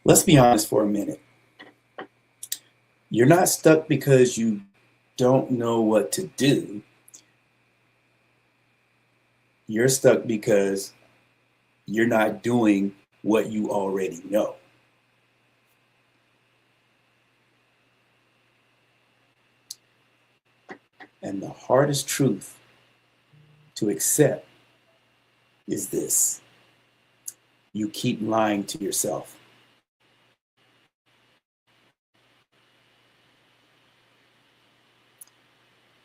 Let's be honest for a minute. You're not stuck because you don't know what to do. You're stuck because you're not doing what you already know. And the hardest truth to accept is this: you keep lying to yourself.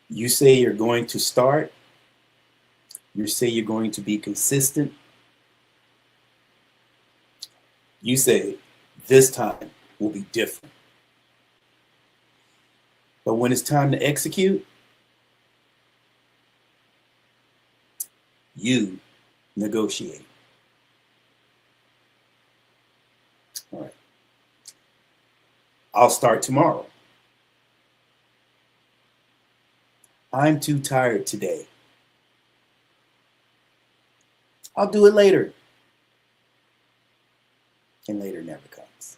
You say you're going to start, you say you're going to be consistent, you say this time will be different. But when it's time to execute, you negotiate. All right. I'll start tomorrow. I'm too tired today. I'll do it later. And later never comes.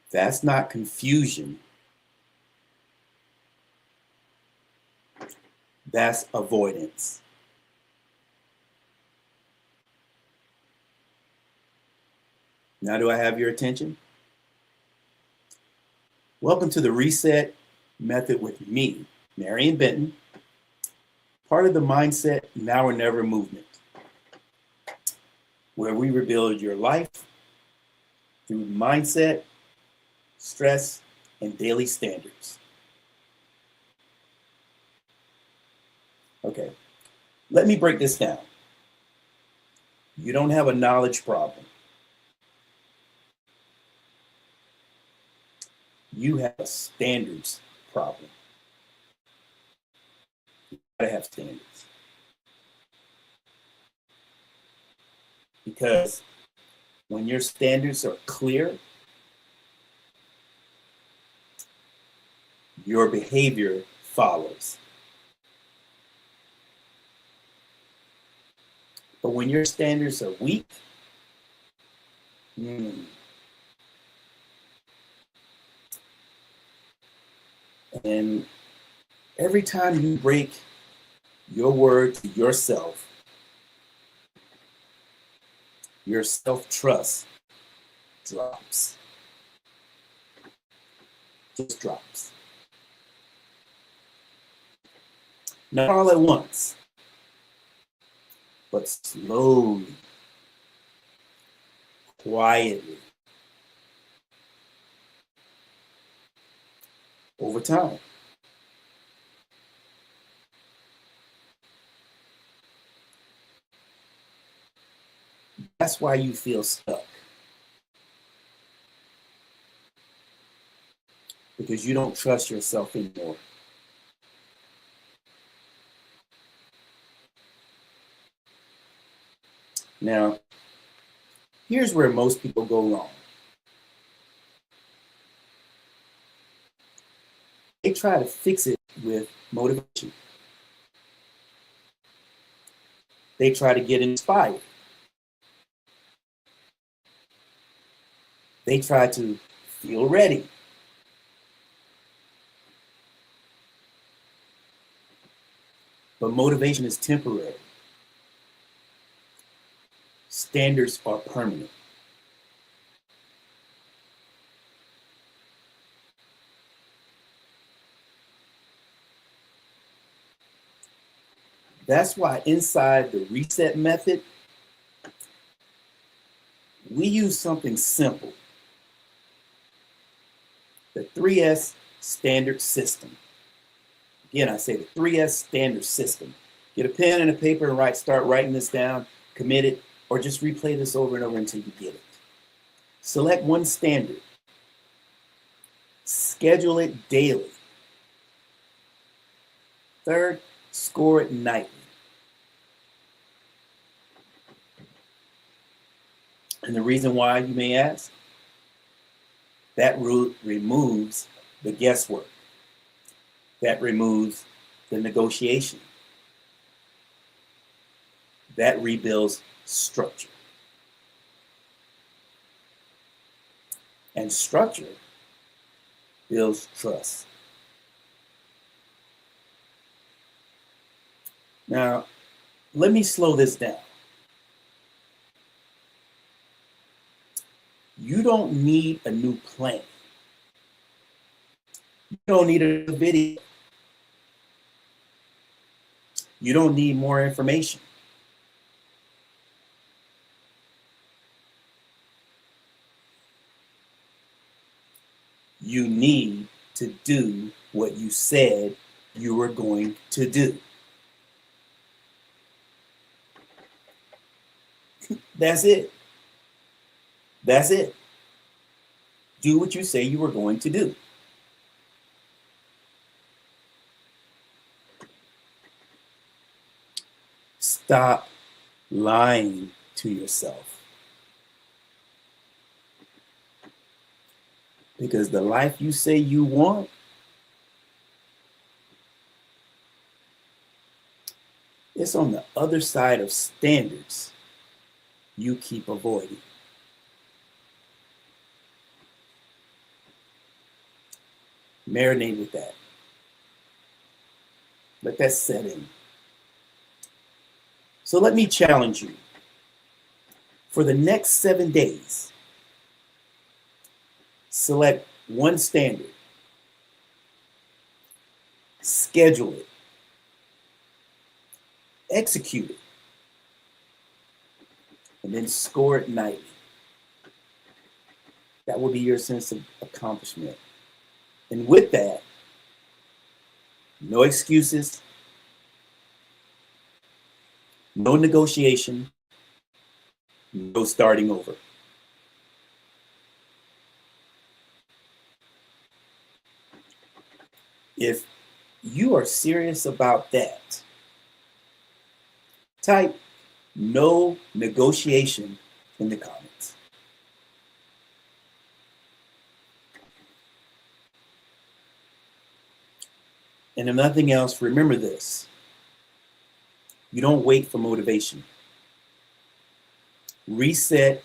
That's not confusion. That's avoidance. Now, do I have your attention? Welcome to the Reset Method with me, Marion Benton, part of the Mindset Now or Never movement, where we rebuild your life through mindset, stress, and daily standards. Okay, let me break this down. You don't have a knowledge problem. You have a standards problem. You gotta have standards. Because when your standards are clear, your behavior follows. But when your standards are weak, and every time you break your word to yourself, your self-trust drops. Just drops. Not all at once, but slowly, quietly, over time. That's why you feel stuck. Because you don't trust yourself anymore. Now, here's where most people go wrong. They try to fix it with motivation. They try to get inspired. They try to feel ready. But motivation is temporary. Standards are permanent. That's why inside the reset method, we use something simple. The 3S standard system. Again, I say the 3S standard system. Get a pen and a paper and start writing this down, commit it, or just replay this over and over until you get it. Select one standard. Schedule it daily. Third, score it nightly. And the reason why, you may ask, that removes the guesswork. That removes the negotiation. That rebuilds structure. And structure builds trust. Now, let me slow this down. You don't need a new plan. You don't need a video. You don't need more information. You need to do what you said you were going to do. That's it. That's it. Do what you say you were going to do. Stop lying to yourself. Because the life you say you want is on the other side of standards you keep avoiding. Marinate with that. Let that set in. So let me challenge you. For the next 7 days, select one standard, schedule it, execute it, and then score it nightly. That will be your sense of accomplishment. And with that, no excuses, no negotiation, no starting over. If you are serious about that, type no negotiation in the comments. And if nothing else, remember this. You don't wait for motivation. Reset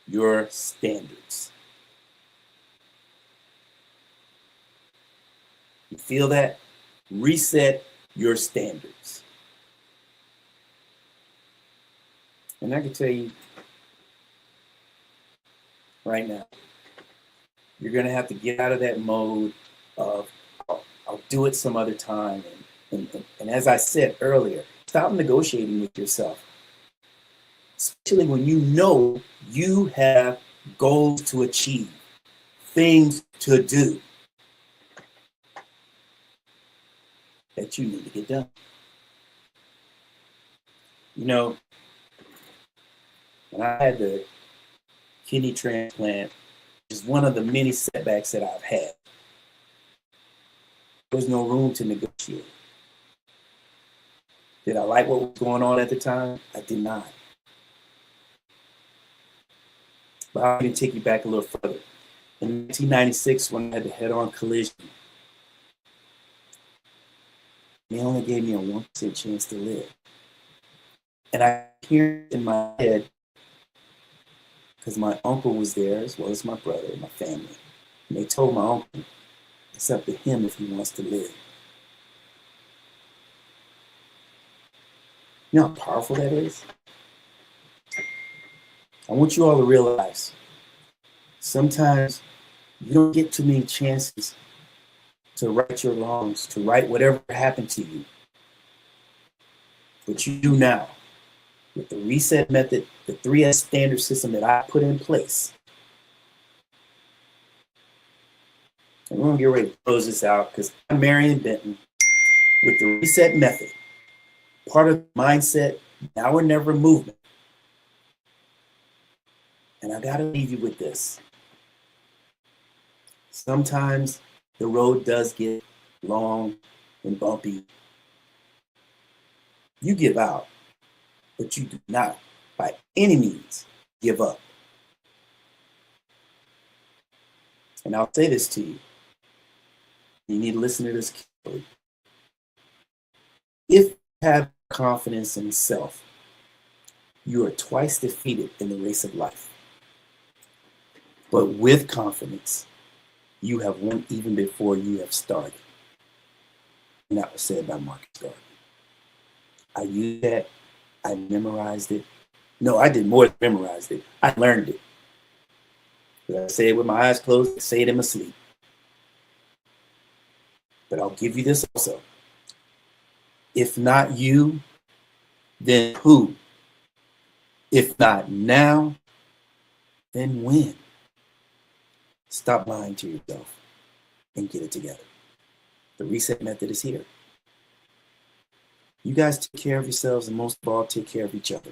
your standards. You feel that? Reset your standards. And I can tell you right now, you're going to have to get out of that mode of, I'll do it some other time. And as I said earlier, stop negotiating with yourself, especially when you know you have goals to achieve, things to do that you need to get done. You know, when I had the kidney transplant, which is one of the many setbacks that I've had, there was no room to negotiate. Did I like what was going on at the time? I did not. But I'll even take you back a little further. In 1996, when I had the head-on collision, they only gave me a 1% chance to live. And I hear in my head, because my uncle was there, as well as my brother and my family. And they told my uncle, it's up to him if he wants to live. You know how powerful that is? I want you all to realize, sometimes you don't get too many chances to right your wrongs, to right whatever happened to you. But you do now. With the reset method, the 3S standard system that I put in place. And we're going to get ready to close this out because I'm Marion Benton with the reset method. Part of the mindset, now or never movement. And I got to leave you with this. Sometimes the road does get long and bumpy. You give out, but you do not, by any means, give up. And I'll say this to you. You need to listen to this carefully. If you have confidence in self, you are twice defeated in the race of life. but with confidence. You have won even before you have started. And that was said by Marcus Garvey. I used that. I memorized it. No, I did more than memorized it. I learned it. I say it with my eyes closed. I say it in my sleep. But I'll give you this also. If not you, then who? If not now, then when? Stop lying to yourself and get it together. The reset method is here. You guys take care of yourselves, and most of all, take care of each other.